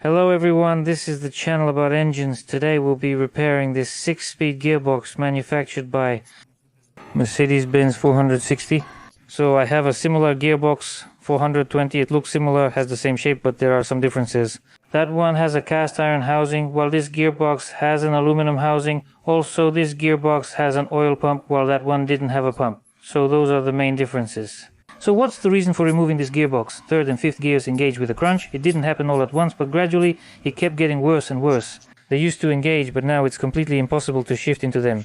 Hello everyone, this is the channel about engines. Today we'll be repairing this 6-speed gearbox manufactured by Mercedes-Benz 460. So I have a similar gearbox 420, it looks similar, has the same shape, but there are some differences. That one has a cast iron housing, while this gearbox has an aluminum housing. Also this gearbox has an oil pump, while that one didn't have a pump. So those are the main differences. So what's the reason for removing this gearbox? Third and fifth gears engage with a crunch. It didn't happen all at once, but gradually it kept getting worse and worse. They used to engage, but now it's completely impossible to shift into them.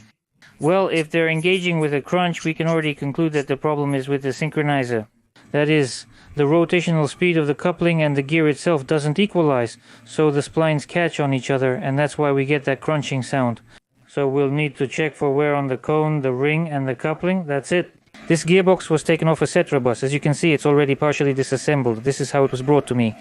Well, if they're engaging with a crunch, we can already conclude that the problem is with the synchronizer. That is, the rotational speed of the coupling and the gear itself doesn't equalize, so the splines catch on each other, and that's why we get that crunching sound. So we'll need to check for wear on the cone, the ring, and the coupling. That's it. This gearbox was taken off a Setra bus. As you can see, it's already partially disassembled. This is how it was brought to me.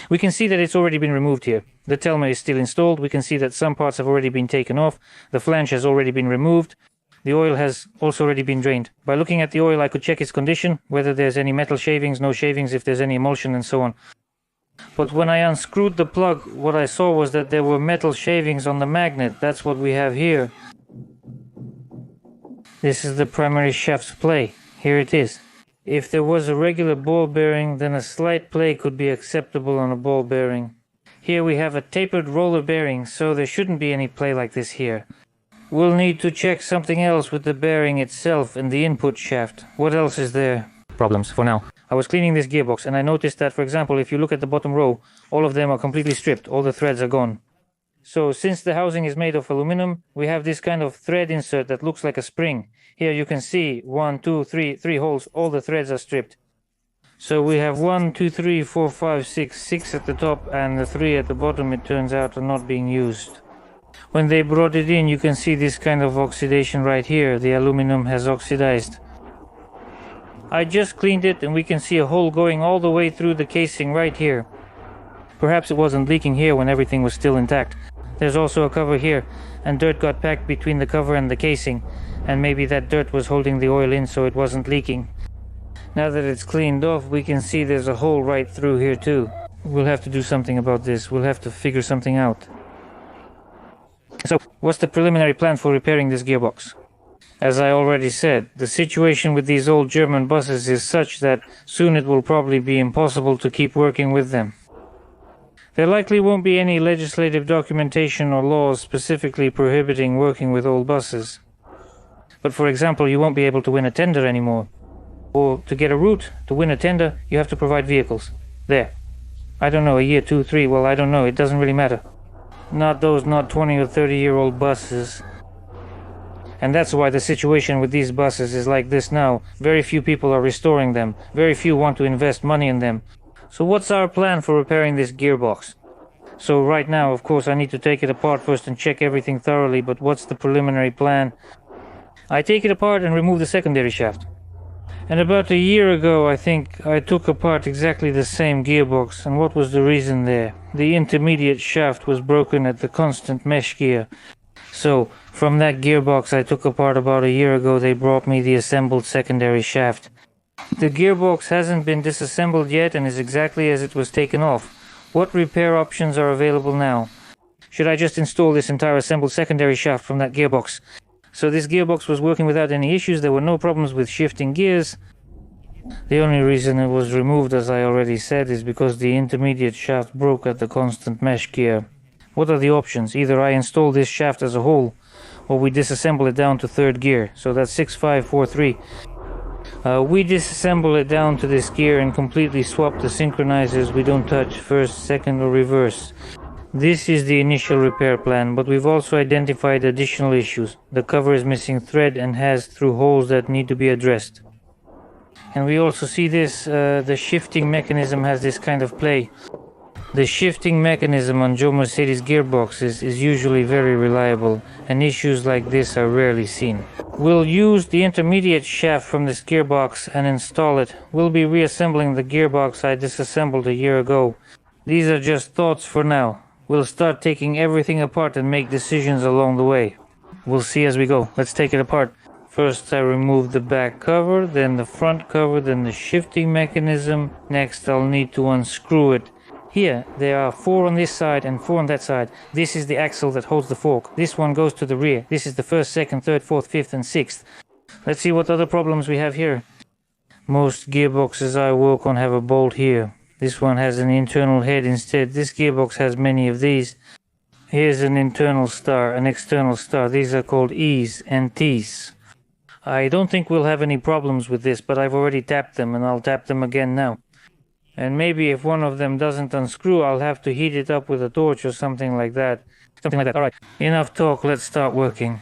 We can see that it's already been removed here. The Telma is still installed. We can see that some parts have already been taken off. The flange has already been removed. The oil has also already been drained. By looking at the oil, I could check its condition, whether there's any metal shavings, no shavings, if there's any emulsion, and so on. But when I unscrewed the plug, what I saw was that there were metal shavings on the magnet. That's what we have here. This is the primary shaft's play. Here it is. If there was a regular ball bearing, then a slight play could be acceptable on a ball bearing. Here we have a tapered roller bearing, so there shouldn't be any play like this here. We'll need to check something else with the bearing itself and the input shaft. What else is there? Problems for now. I was cleaning this gearbox and I noticed that, for example, if you look at the bottom row, all of them are completely stripped. All the threads are gone. So since the housing is made of aluminum, we have this kind of thread insert that looks like a spring. Here you can see 1, 2, 3 holes, all the threads are stripped. So we have 1, 2, 3, 4, 5, 6 at the top, and the 3 at the bottom, it turns out, are not being used. When they brought it in, you can see this kind of oxidation right here. The aluminum has oxidized. I just cleaned it and we can see a hole going all the way through the casing right here. Perhaps it wasn't leaking here when everything was still intact. There's also a cover here, and dirt got packed between the cover and the casing, and maybe that dirt was holding the oil in so it wasn't leaking. Now that it's cleaned off, we can see there's a hole right through here too. We'll have to do something about this. We'll have to figure something out. So, what's the preliminary plan for repairing this gearbox? As I already said, the situation with these old German buses is such that soon it will probably be impossible to keep working with them. There likely won't be any legislative documentation or laws specifically prohibiting working with old buses. But for example, you won't be able to win a tender anymore. Or to get a route, to win a tender, you have to provide vehicles. There. I don't know, a year, 2, 3, well, I don't know, it doesn't really matter. Not 20 or 30-year-old buses. And that's why the situation with these buses is like this now. Very few people are restoring them. Very few want to invest money in them. So what's our plan for repairing this gearbox? So right now, of course, I need to take it apart first and check everything thoroughly, but what's the preliminary plan? I take it apart and remove the secondary shaft. And about a year ago, I think, I took apart exactly the same gearbox, and what was the reason there? The intermediate shaft was broken at the constant mesh gear. So, from that gearbox I took apart about a year ago, they brought me the assembled secondary shaft. The gearbox hasn't been disassembled yet and is exactly as it was taken off. What repair options are available now? Should I just install this entire assembled secondary shaft from that gearbox? So this gearbox was working without any issues, there were no problems with shifting gears. The only reason it was removed, as I already said, is because the intermediate shaft broke at the constant mesh gear. What are the options? Either I install this shaft as a whole, or we disassemble it down to third gear, so that's 6543. We disassemble it down to this gear and completely swap the synchronizers. We don't touch first, second, or reverse. This is the initial repair plan, but we've also identified additional issues. The cover is missing thread and has through holes that need to be addressed. And we also see this, the shifting mechanism has this kind of play. The shifting mechanism on Joe Mercedes gearboxes is usually very reliable, and issues like this are rarely seen. We'll use the intermediate shaft from this gearbox and install it. We'll be reassembling the gearbox I disassembled a year ago. These are just thoughts for now. We'll start taking everything apart and make decisions along the way. We'll see as we go. Let's take it apart. First I remove the back cover, then the front cover, then the shifting mechanism. Next I'll need to unscrew it. Here, there are 4 on this side and 4 on that side. This is the axle that holds the fork. This one goes to the rear. This is the first, second, third, fourth, fifth, and sixth. Let's see what other problems we have here. Most gearboxes I work on have a bolt here. This one has an internal head instead. This gearbox has many of these. Here's an internal star, an external star. These are called E's and T's. I don't think we'll have any problems with this, but I've already tapped them and I'll tap them again now. And maybe if one of them doesn't unscrew, I'll have to heat it up with a torch or something like that. Alright, enough talk, let's start working.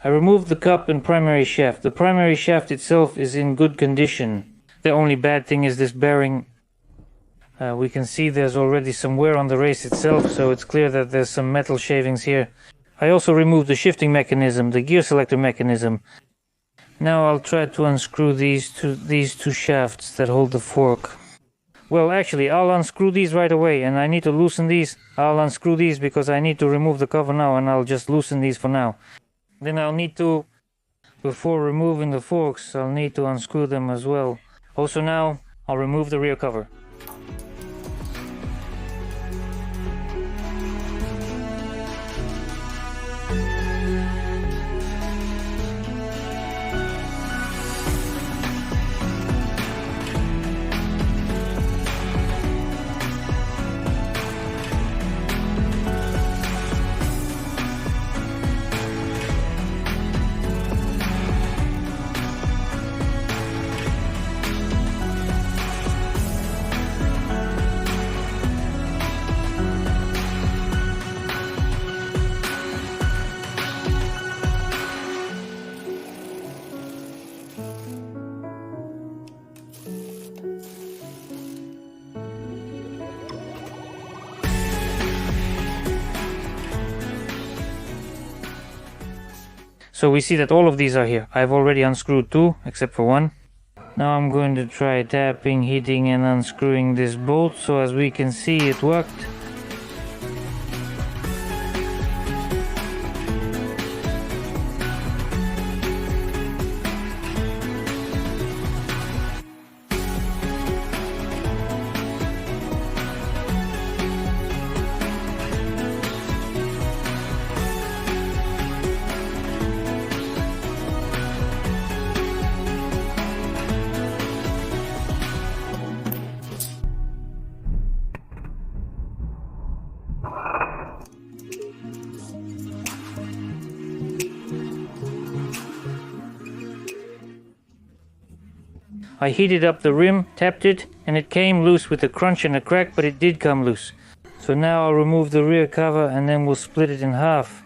I removed the cup and primary shaft. The primary shaft itself is in good condition. The only bad thing is this bearing. We can see there's already some wear on the race itself, so it's clear that there's some metal shavings here. I also removed the shifting mechanism, the gear selector mechanism. Now I'll try to unscrew these two shafts that hold the fork. Well, actually, I'll unscrew these right away, and I need to loosen these. I'll unscrew these because I need to remove the cover now, and I'll just loosen these for now. Then I'll need to, before removing the forks, I'll need to unscrew them as well. Also now, I'll remove the rear cover. So we see that all of these are here. I've already unscrewed 2, except for 1. Now I'm going to try tapping, heating and unscrewing this bolt, so as we can see it worked. I heated up the rim, tapped it, and it came loose with a crunch and a crack, but it did come loose. So now I'll remove the rear cover and then we'll split it in half.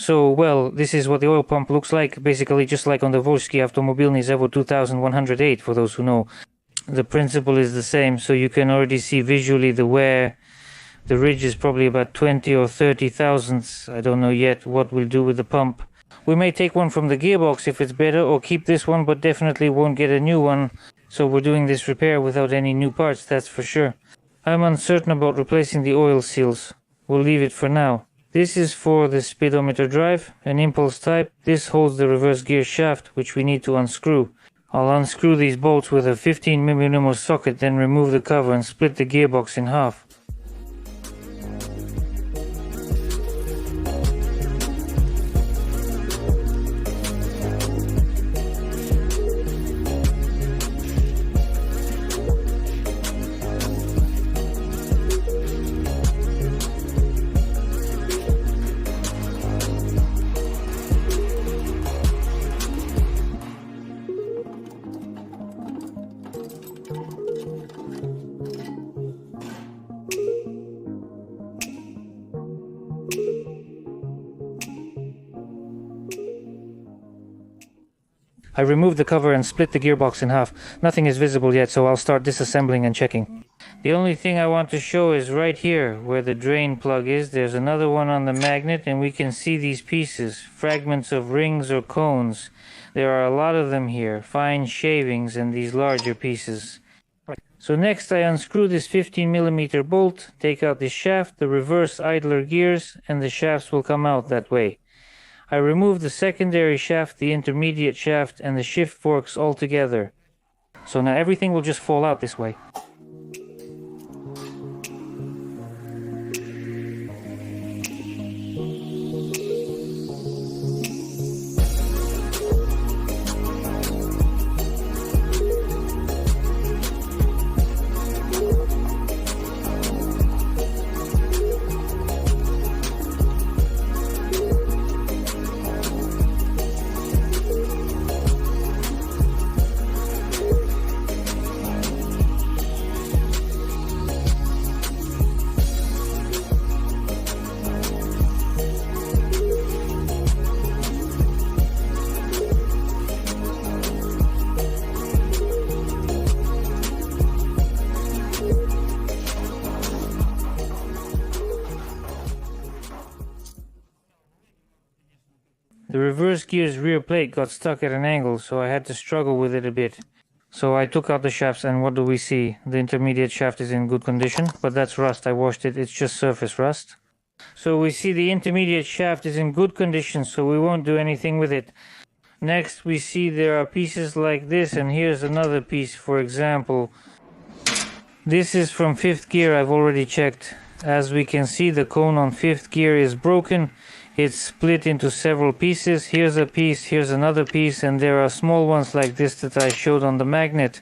So, well, this is what the oil pump looks like, basically just like on the Volsky Automobilny Zevo 2108, for those who know. The principle is the same, so you can already see visually the wear. The ridge is probably about 20 or 30 thousandths. I don't know yet what we'll do with the pump. We may take one from the gearbox if it's better, or keep this one, but definitely won't get a new one. So we're doing this repair without any new parts, that's for sure. I'm uncertain about replacing the oil seals. We'll leave it for now. This is for the speedometer drive, an impulse type. This holds the reverse gear shaft, which we need to unscrew. I'll unscrew these bolts with a 15mm socket, then remove the cover and split the gearbox in half. I removed the cover and split the gearbox in half. Nothing is visible yet, so I'll start disassembling and checking. The only thing I want to show is right here, where the drain plug is. There's another one on the magnet, and we can see these pieces, fragments of rings or cones. There are a lot of them here, fine shavings and these larger pieces. So next I unscrew this 15mm bolt, take out the shaft, the reverse idler gears, and the shafts will come out that way. I remove the secondary shaft, the intermediate shaft, and the shift forks all together. So now everything will just fall out this way. The reverse gear's rear plate got stuck at an angle, so I had to struggle with it a bit. So I took out the shafts, and what do we see? The intermediate shaft is in good condition, but that's rust. I washed it, it's just surface rust. So we see the intermediate shaft is in good condition, so we won't do anything with it. Next we see there are pieces like this, and here's another piece, for example. This is from 5th gear, I've already checked. As we can see, the cone on 5th gear is broken. It's split into several pieces. Here's a piece, here's another piece, and there are small ones like this that I showed on the magnet.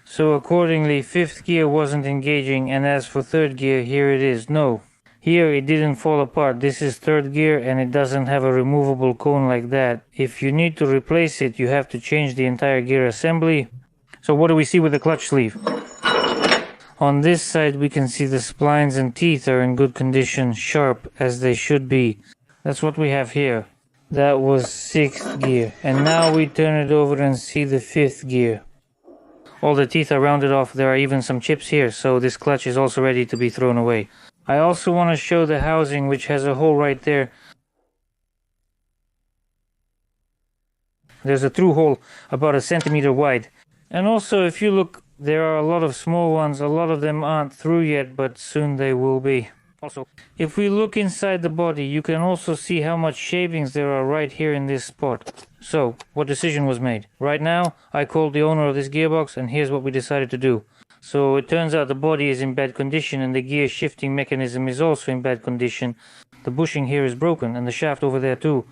So accordingly, 5th gear wasn't engaging, and as for 3rd gear, here it is. No, here it didn't fall apart. This is 3rd gear, and it doesn't have a removable cone like that. If you need to replace it, you have to change the entire gear assembly. So what do we see with the clutch sleeve? On this side we can see the splines and teeth are in good condition, sharp as they should be. That's what we have here. That was 6th gear. And now we turn it over and see the 5th gear. All the teeth are rounded off. There are even some chips here, so this clutch is also ready to be thrown away. I also want to show the housing, which has a hole right there. There's a through hole about 1 centimeter wide. And also, if you look, there are a lot of small ones. A lot of them aren't through yet, but soon they will be. Also, if we look inside the body, you can also see how much shavings there are right here in this spot. So, what decision was made? Right now, I called the owner of this gearbox, and here's what we decided to do. So, it turns out the body is in bad condition, and the gear shifting mechanism is also in bad condition. The bushing here is broken, and the shaft over there too.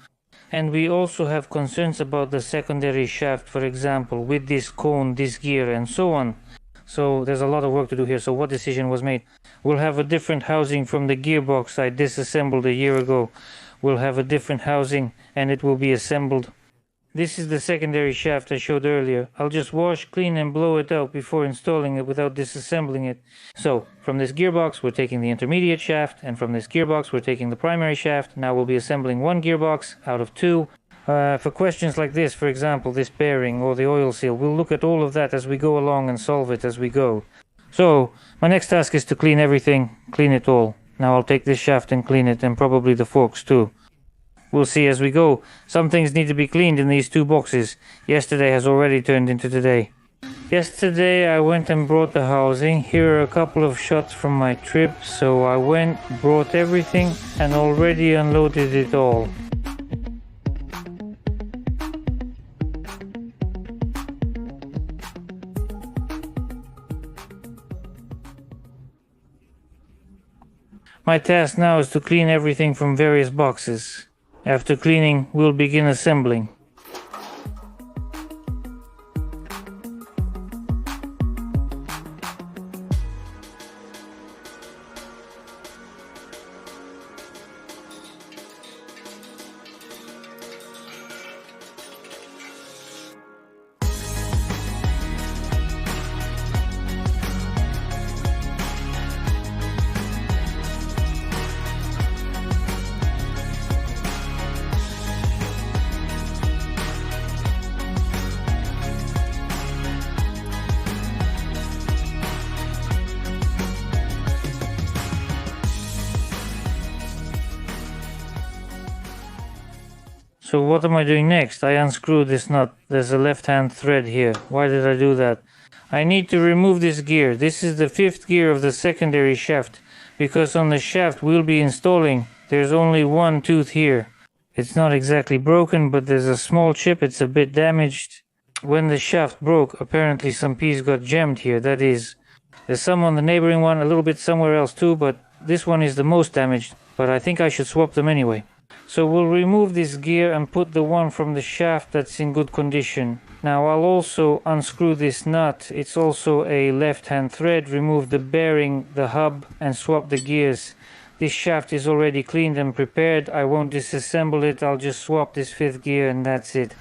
And we also have concerns about the secondary shaft, for example, with this cone, this gear, and so on. So there's a lot of work to do here. So what decision was made? We'll have a different housing from the gearbox I disassembled a year ago. We'll have a different housing, and it will be assembled This is the secondary shaft I showed earlier. I'll just wash, clean and blow it out before installing it without disassembling it. So, from this gearbox we're taking the intermediate shaft, and from this gearbox we're taking the primary shaft. Now we'll be assembling one gearbox out of two. For questions like this, for example, this bearing or the oil seal, we'll look at all of that as we go along and solve it as we go. So, my next task is to clean everything, clean it all. Now I'll take this shaft and clean it, and probably the forks too. We'll see as we go. Some things need to be cleaned in these two boxes. Yesterday has already turned into today. Yesterday I went and brought the housing. Here are a couple of shots from my trip. So I went, brought everything, and already unloaded it all. My task now is to clean everything from various boxes. After cleaning, we'll begin assembling. So what am I doing next? I unscrew this nut. There's a left-hand thread here. Why did I do that? I need to remove this gear. This is the 5th gear of the secondary shaft, because on the shaft we'll be installing, there's only one tooth here. It's not exactly broken, but there's a small chip. It's a bit damaged. When the shaft broke, apparently some piece got jammed here. That is, there's some on the neighboring one, a little bit somewhere else too, but this one is the most damaged. But I think I should swap them anyway. So we'll remove this gear and put the one from the shaft that's in good condition. Now I'll also unscrew this nut. It's also a left-hand thread. Remove the bearing, the hub, and swap the gears. This shaft is already cleaned and prepared. I won't disassemble it. I'll just swap this 5th gear and that's it.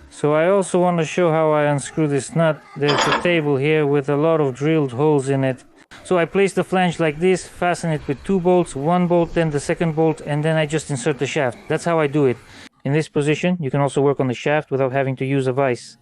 So I also want to show how I unscrew this nut. There's a table here with a lot of drilled holes in it. So I place the flange like this, fasten it with 2 bolts, 1 bolt, then the 2nd bolt, and then I just insert the shaft. That's how I do it. In this position, you can also work on the shaft without having to use a vise.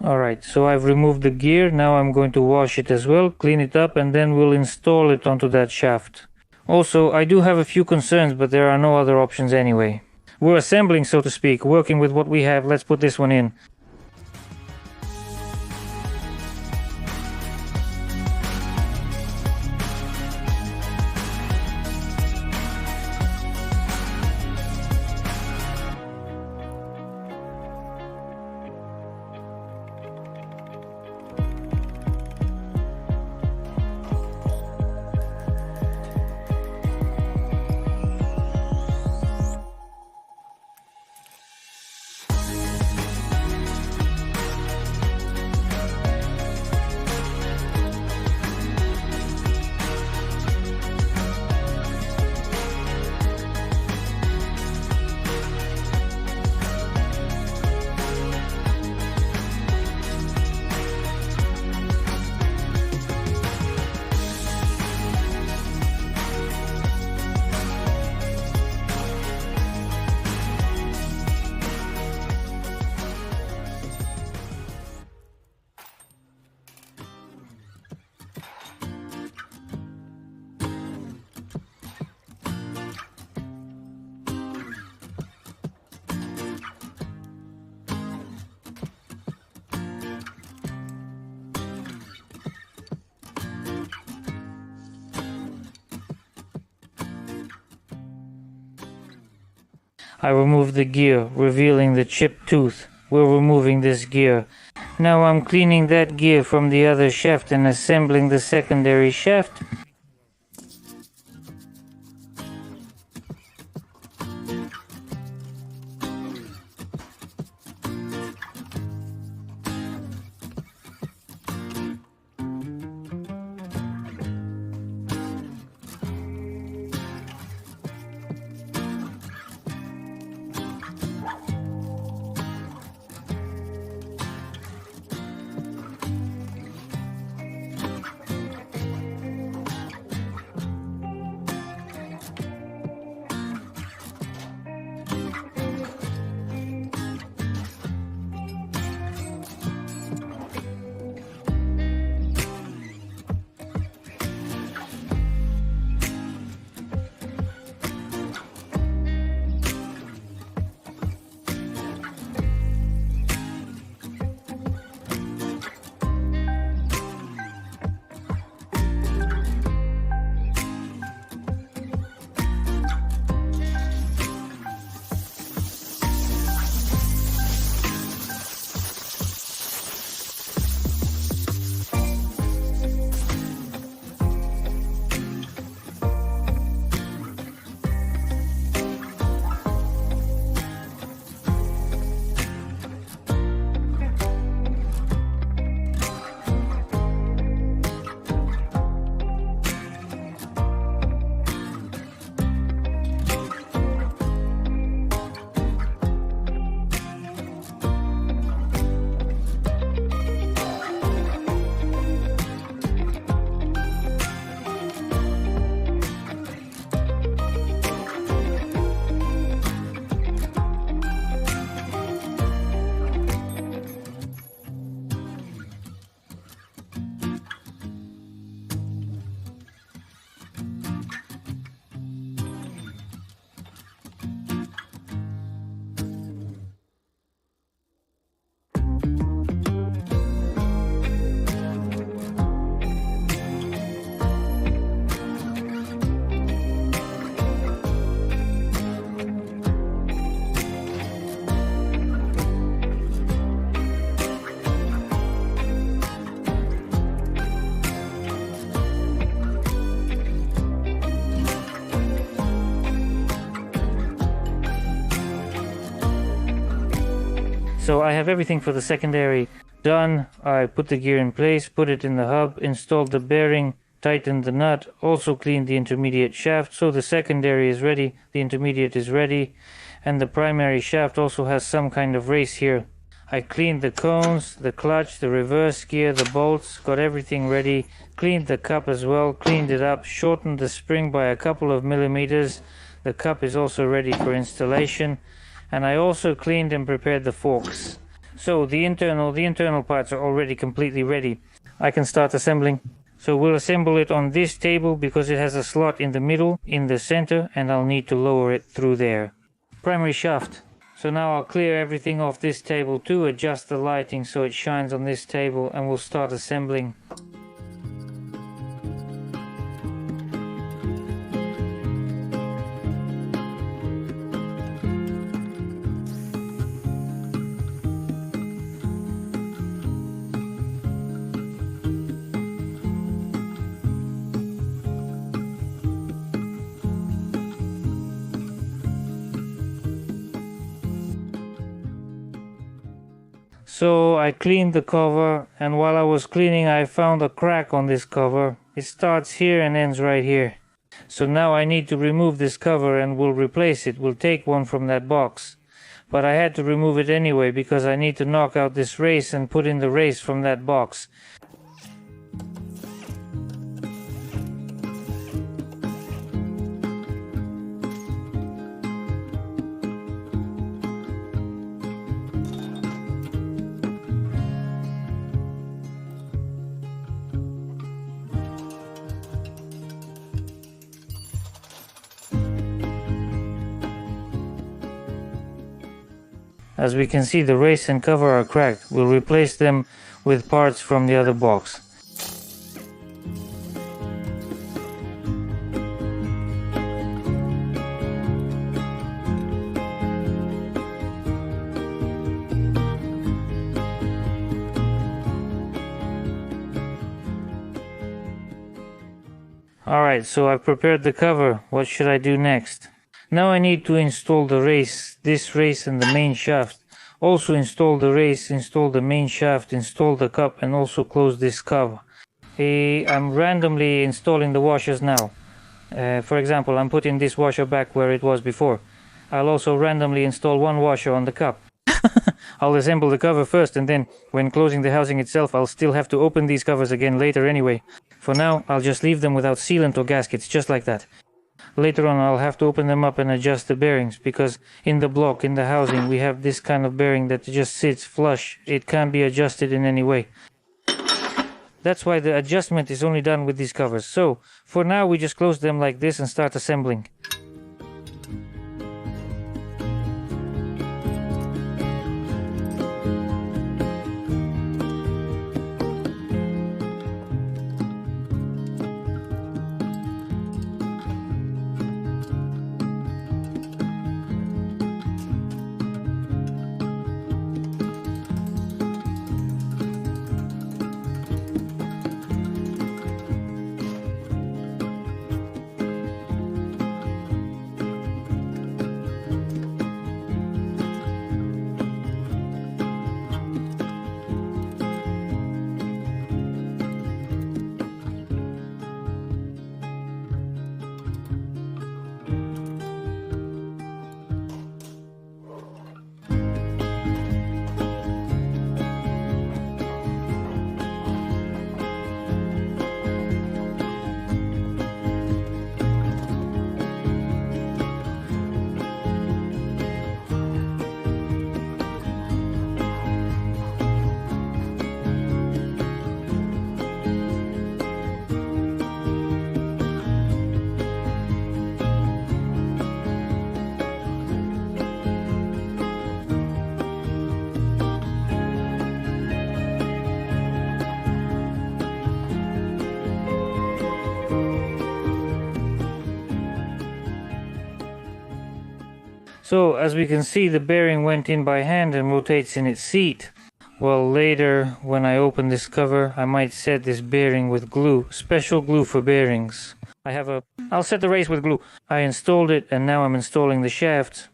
Alright, so I've removed the gear. Now I'm going to wash it as well, clean it up, and then we'll install it onto that shaft. Also, I do have a few concerns, but there are no other options anyway. We're assembling, so to speak, working with what we have. Let's put this one in. I removed the gear, revealing the chipped tooth. We're removing this gear. Now I'm cleaning that gear from the other shaft and assembling the secondary shaft. So I have everything for the secondary done. I put the gear in place, put it in the hub, installed the bearing, tightened the nut, also cleaned the intermediate shaft. So the secondary is ready, the intermediate is ready, and the primary shaft also has some kind of race here. I cleaned the cones, the clutch, the reverse gear, the bolts, got everything ready, cleaned the cup as well, cleaned it up, shortened the spring by a couple of millimeters. The cup is also ready for installation. And I also cleaned and prepared the forks. So the internal parts are already completely ready. I can start assembling. So we'll assemble it on this table because it has a slot in the middle, in the center, and I'll need to lower it through there. Primary shaft. So now I'll clear everything off this table too, adjust the lighting so it shines on this table, and we'll start assembling. So I cleaned the cover, and while I was cleaning I found a crack on this cover. It starts here and ends right here. So now I need to remove this cover and we'll replace it. We'll take one from that box. But I had to remove it anyway because I need to knock out this race and put in the race from that box. As we can see, the race and cover are cracked. We'll replace them with parts from the other box. Alright, so I've prepared the cover. What should I do next? Now I need to install the race, this race and the main shaft. Also install the race, install the main shaft, install the cup, and also close this cover. I'm randomly installing the washers now. For example, I'm putting this washer back where it was before. I'll also randomly install one washer on the cup. I'll assemble the cover first, and then when closing the housing itself, I'll still have to open these covers again later anyway. For now, I'll just leave them without sealant or gaskets, just like that. Later on, I'll have to open them up and adjust the bearings, because in the block, in the housing, we have this kind of bearing that just sits flush. It can't be adjusted in any way. That's why the adjustment is only done with these covers. So, for now, we just close them like this and start assembling. So, as we can see, the bearing went in by hand and rotates in its seat. Well, later, when I open this cover, I might set this bearing with glue. Special glue for bearings. I'll set the race with glue. I installed it, and now I'm installing the shafts.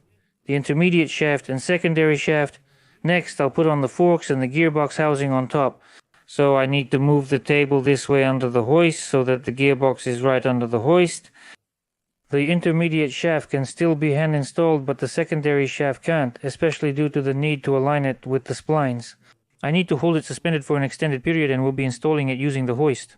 The intermediate shaft and secondary shaft. Next, I'll put on the forks and the gearbox housing on top. So I need to move the table this way under the hoist so that the gearbox is right under the hoist. The intermediate shaft can still be hand installed, but the secondary shaft can't, especially due to the need to align it with the splines. I need to hold it suspended for an extended period and will be installing it using the hoist.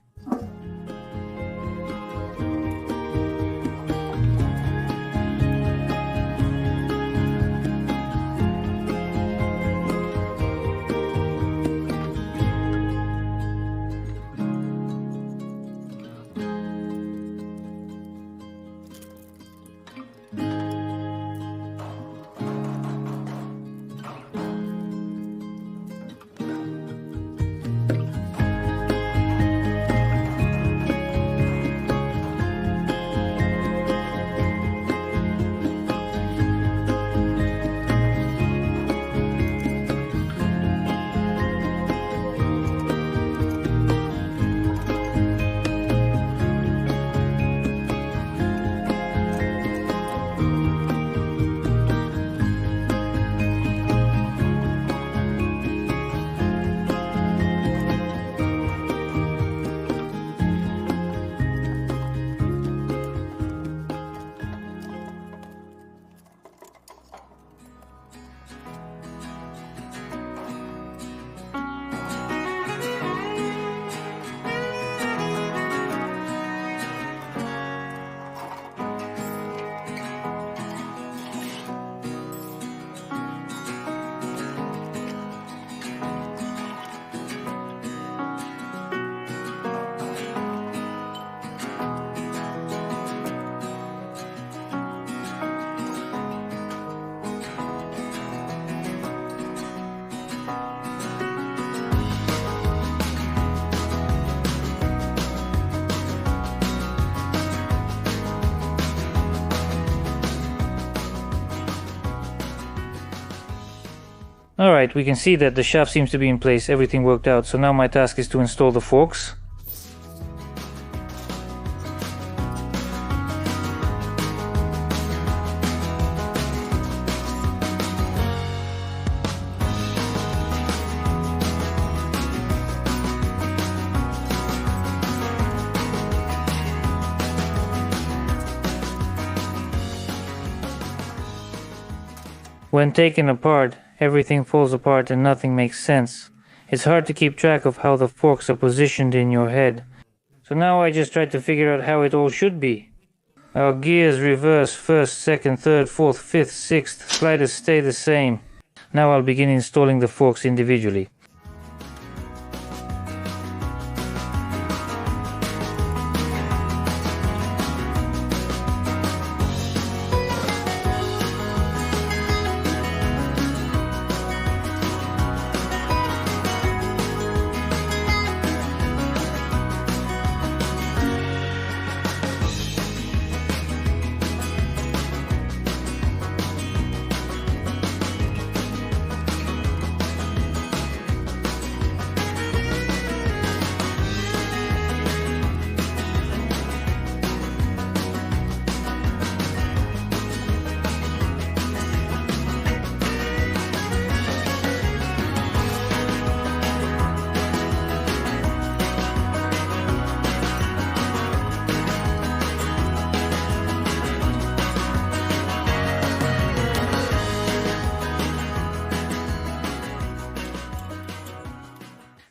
Alright, we can see that the shaft seems to be in place, everything worked out, so now my task is to install the forks. When taken apart, everything falls apart and nothing makes sense. It's hard to keep track of how the forks are positioned in your head. So now I just tried to figure out how it all should be. Our gears reverse, first, second, third, fourth, fifth, sixth, sliders stay the same. Now I'll begin installing the forks individually.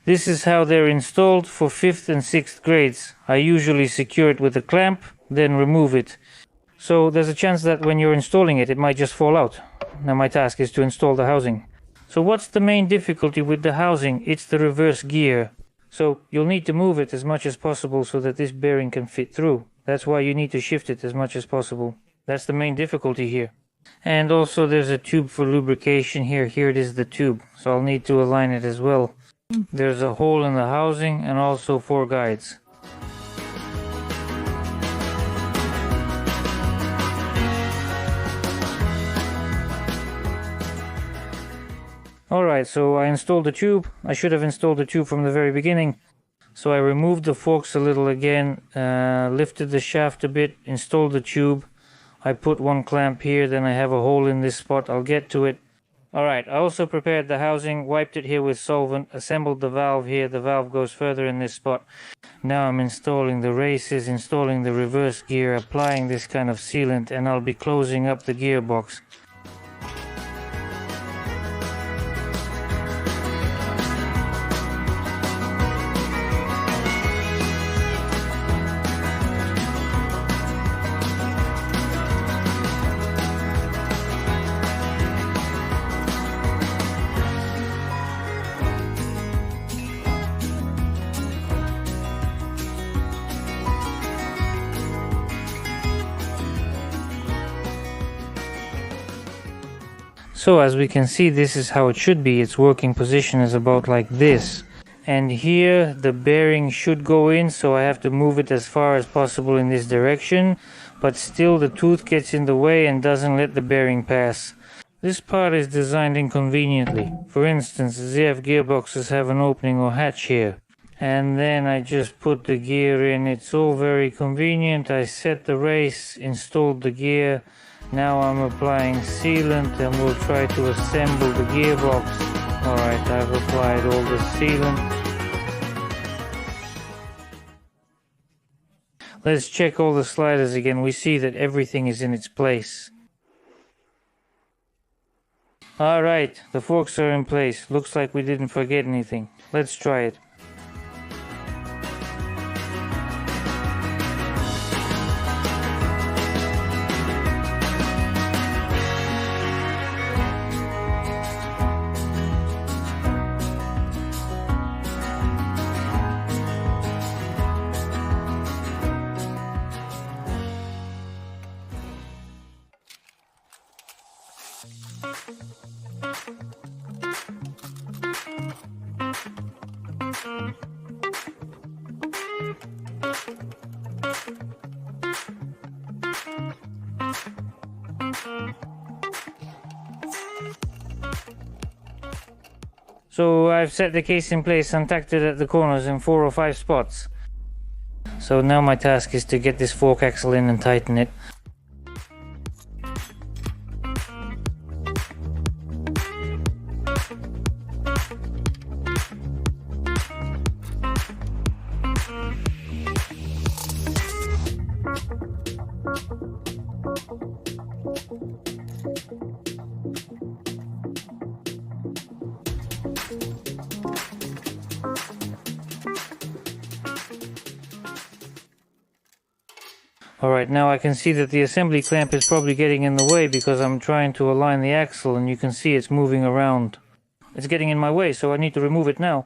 This is how they're installed for 5th and 6th grades. I usually secure it with a clamp, then remove it. So there's a chance that when you're installing it, it might just fall out. Now my task is to install the housing. So what's the main difficulty with the housing? It's the reverse gear. So you'll need to move it as much as possible so that this bearing can fit through. That's why you need to shift it as much as possible. That's the main difficulty here. And also there's a tube for lubrication here. Here it is, the tube. So I'll need to align it as well. There's a hole in the housing and also 4 guides. Alright, so I installed the tube. I should have installed the tube from the very beginning. So I removed the forks a little again, lifted the shaft a bit, installed the tube. I put 1 clamp here, then I have a hole in this spot. I'll get to it. Alright, I also prepared the housing, wiped it here with solvent, assembled the valve here. The valve goes further in this spot. Now I'm installing the races, installing the reverse gear, applying this kind of sealant, and I'll be closing up the gearbox. So as we can see, this is how it should be. Its working position is about like this. And here the bearing should go in, so I have to move it as far as possible in this direction. But still the tooth gets in the way and doesn't let the bearing pass. This part is designed inconveniently. For instance, ZF gearboxes have an opening or hatch here. And then I just put the gear in. It's all very convenient. I set the race, installed the gear. Now I'm applying sealant and we'll try to assemble the gearbox. Alright, I've applied all the sealant. Let's check all the sliders again. We see that everything is in its place. Alright, the forks are in place. Looks like we didn't forget anything. Let's try it. So I've set the case in place and tacked it at the corners in 4 or 5 spots. So now my task is to get this fork axle in and tighten it. Alright, now I can see that the assembly clamp is probably getting in the way because I'm trying to align the axle and you can see it's moving around. It's getting in my way, so I need to remove it now.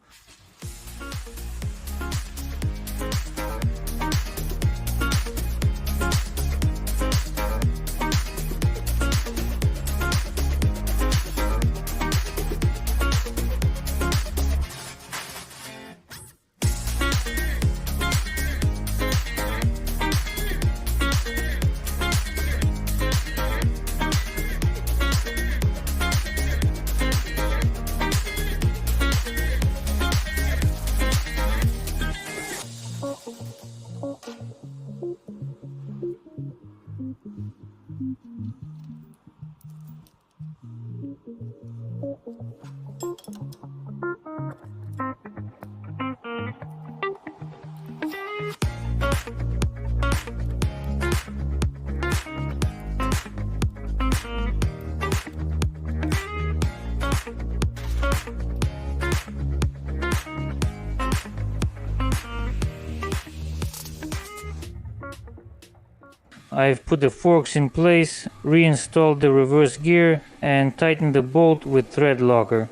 I've put the forks in place, reinstalled the reverse gear, and tightened the bolt with thread locker.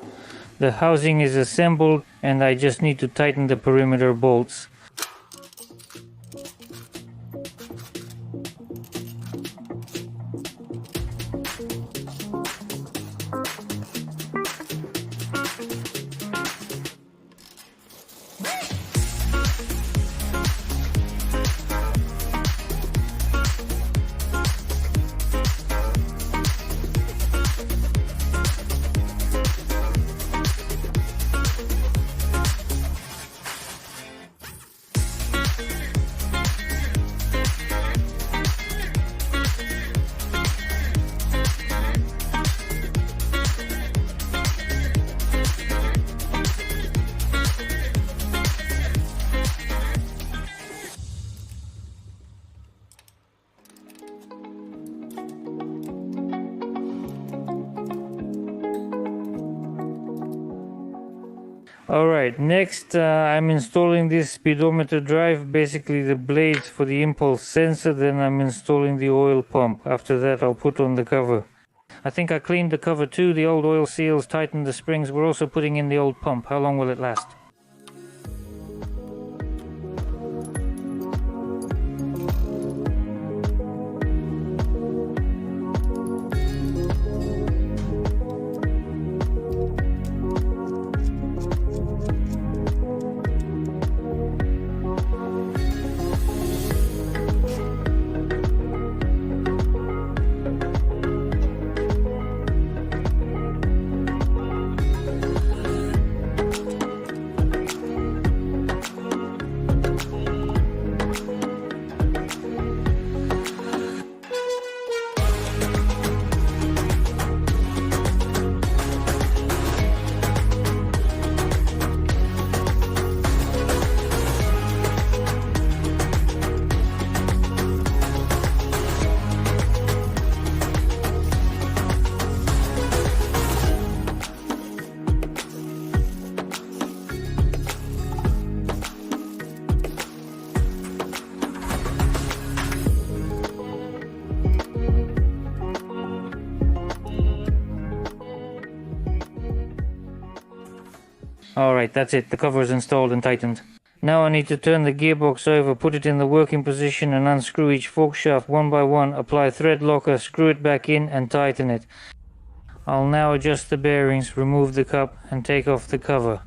The housing is assembled and I just need to tighten the perimeter bolts. Alright, next I'm installing this speedometer drive, basically the blades for the impulse sensor, then I'm installing the oil pump. After that I'll put on the cover. I think I cleaned the cover too, the old oil seals, tightened the springs. We're also putting in the old pump. How long will it last? Alright, that's it. The cover is installed and tightened. Now I need to turn the gearbox over, put it in the working position and unscrew each fork shaft one by one, apply thread locker, screw it back in and tighten it. I'll now adjust the bearings, remove the cup and take off the cover.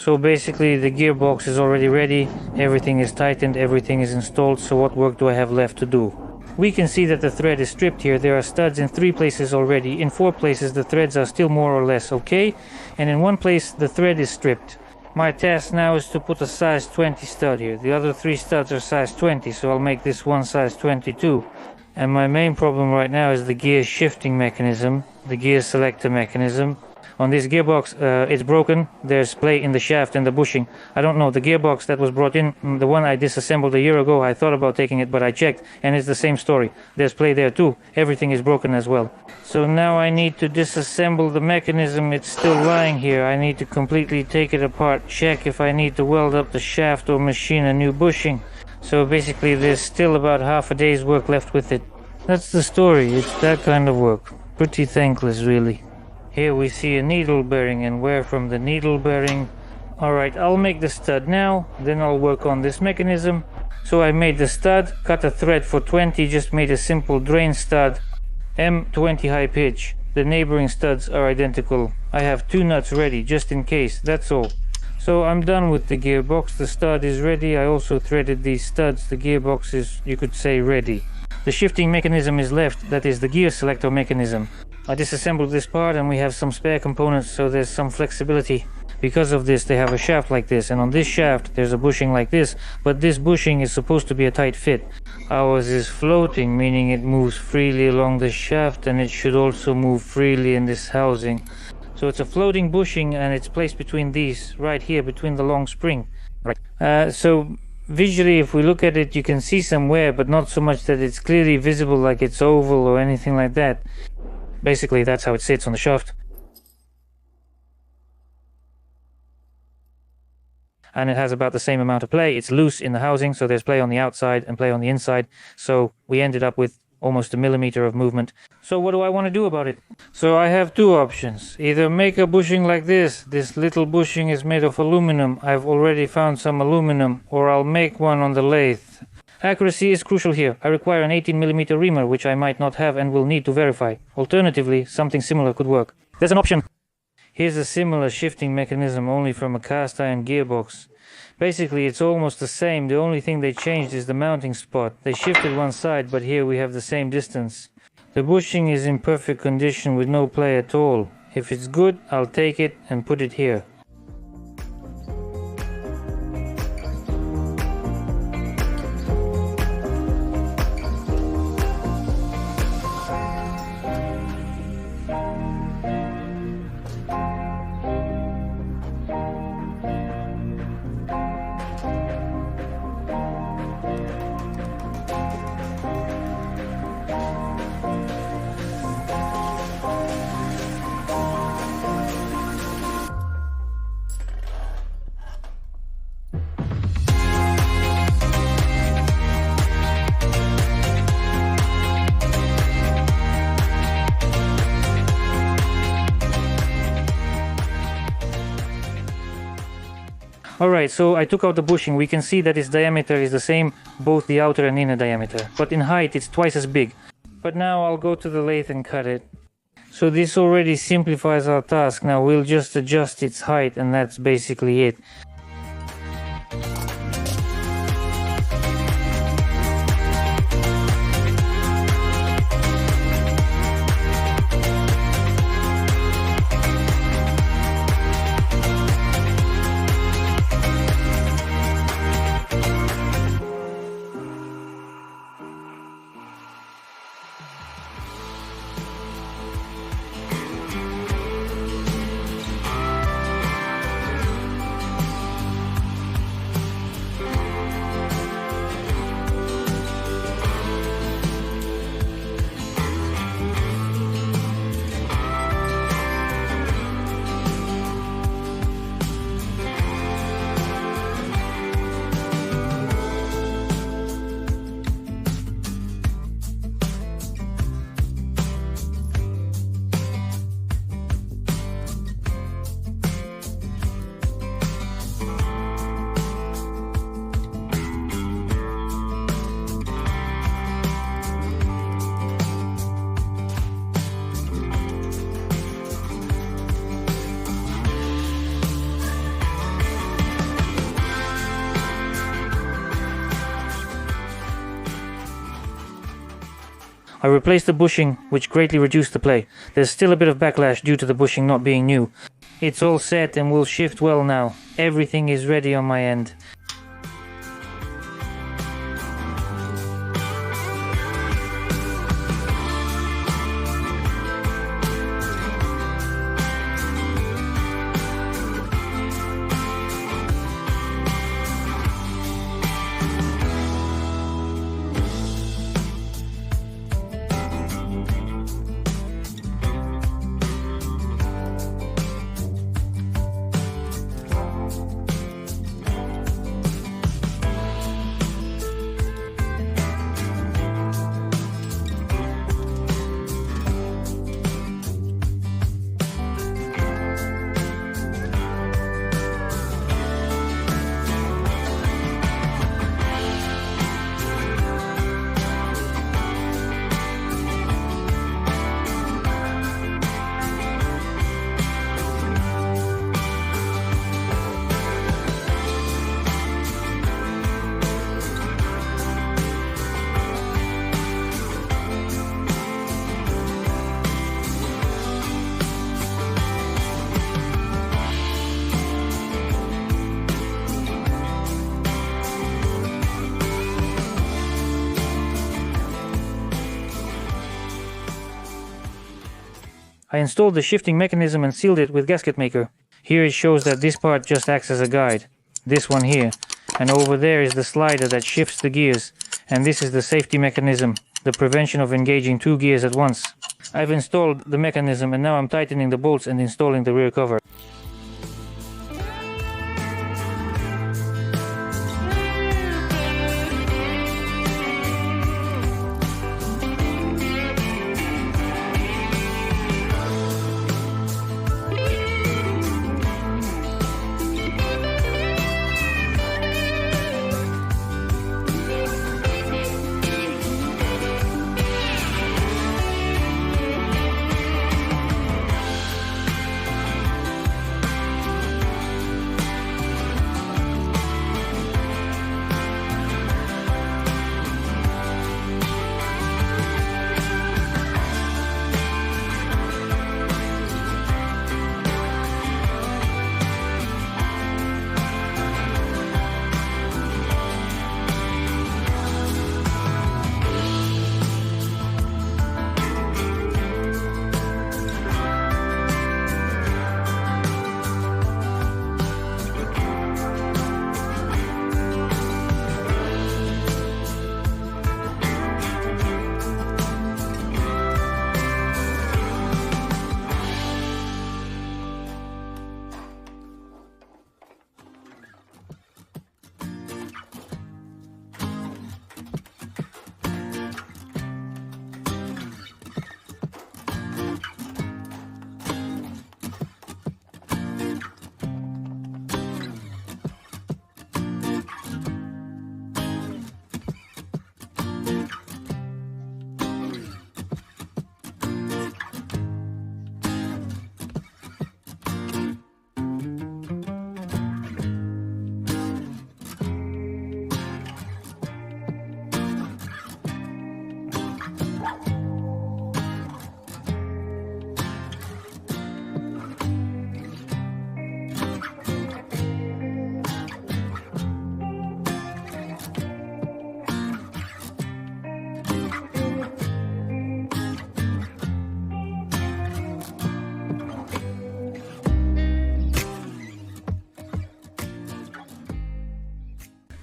So basically the gearbox is already ready, everything is tightened, everything is installed, so what work do I have left to do? We can see that the thread is stripped here. There are studs in 3 places already. In 4 places the threads are still more or less okay, and in 1 place the thread is stripped. My task now is to put a size 20 stud here. The other 3 studs are size 20, so I'll make this one size 22. And my main problem right now is the gear shifting mechanism, the gear selector mechanism. On this gearbox, it's broken. There's play in the shaft and the bushing. I don't know, the gearbox that was brought in, the one I disassembled a year ago, I thought about taking it, but I checked, and it's the same story. There's play there too. Everything is broken as well. So now I need to disassemble the mechanism. It's still lying here. I need to completely take it apart, check if I need to weld up the shaft or machine a new bushing. So basically there's still about half a day's work left with it. That's the story. It's that kind of work. Pretty thankless, really. Here we see a needle bearing and wear from the needle bearing. Alright, I'll make the stud now, then I'll work on this mechanism. So I made the stud, cut a thread for 20, just made a simple drain stud, M20 high pitch. The neighboring studs are identical. I have 2 nuts ready, just in case, that's all. So I'm done with the gearbox, the stud is ready. I also threaded these studs, the gearbox is, you could say, ready. The shifting mechanism is left, that is the gear selector mechanism. I disassembled this part and we have some spare components, so there's some flexibility. Because of this they have a shaft like this, and on this shaft there's a bushing like this, but this bushing is supposed to be a tight fit. Ours is floating, meaning it moves freely along the shaft, and it should also move freely in this housing. So it's a floating bushing and it's placed between these, right here between the long spring. So visually if we look at it you can see some wear, but not so much that it's clearly visible like it's oval or anything like that. Basically that's how it sits on the shaft. And it has about the same amount of play. It's loose in the housing, so there's play on the outside and play on the inside. So we ended up with almost a millimeter of movement. So what do I want to do about it? So I have 2 options. Either make a bushing like this. This little bushing is made of aluminum. I've already found some aluminum. Or I'll make one on the lathe. Accuracy is crucial here. I require an 18mm reamer, which I might not have and will need to verify. Alternatively, something similar could work. There's an option. Here's a similar shifting mechanism, only from a cast iron gearbox. Basically, it's almost the same. The only thing they changed is the mounting spot. They shifted one side, but here we have the same distance. The bushing is in perfect condition with no play at all. If it's good, I'll take it and put it here. Alright, so I took out the bushing. We can see that its diameter is the same, both the outer and inner diameter. But in height it's twice as big. But now I'll go to the lathe and cut it. So this already simplifies our task. Now we'll just adjust its height and that's basically it. I replaced the bushing, which greatly reduced the play. There's still a bit of backlash due to the bushing not being new. It's all set and will shift well now. Everything is ready on my end. I installed the shifting mechanism and sealed it with gasket maker. Here it shows that this part just acts as a guide. This one here. And over there is the slider that shifts the gears. And this is the safety mechanism, the prevention of engaging two gears at once. I've installed the mechanism and now I'm tightening the bolts and installing the rear cover.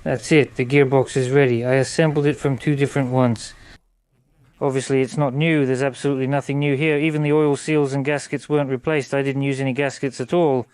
That's it, the gearbox is ready. I assembled it from two different ones. Obviously it's not new, there's absolutely nothing new here. Even the oil seals and gaskets weren't replaced. I didn't use any gaskets at all.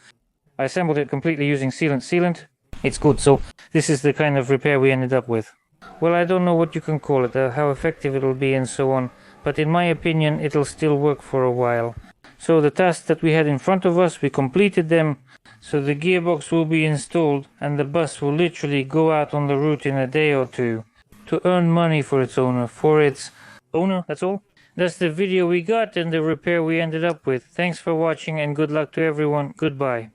I assembled it completely using sealant. It's good, so this is the kind of repair we ended up with. Well, I don't know what you can call it, how effective it'll be and so on, but in my opinion it'll still work for a while. So the tasks that we had in front of us, we completed them. So the gearbox will be installed and the bus will literally go out on the route in a day or two to earn money for its owner. That's all. That's the video we got and the repair we ended up with. Thanks for watching and good luck to everyone. Goodbye.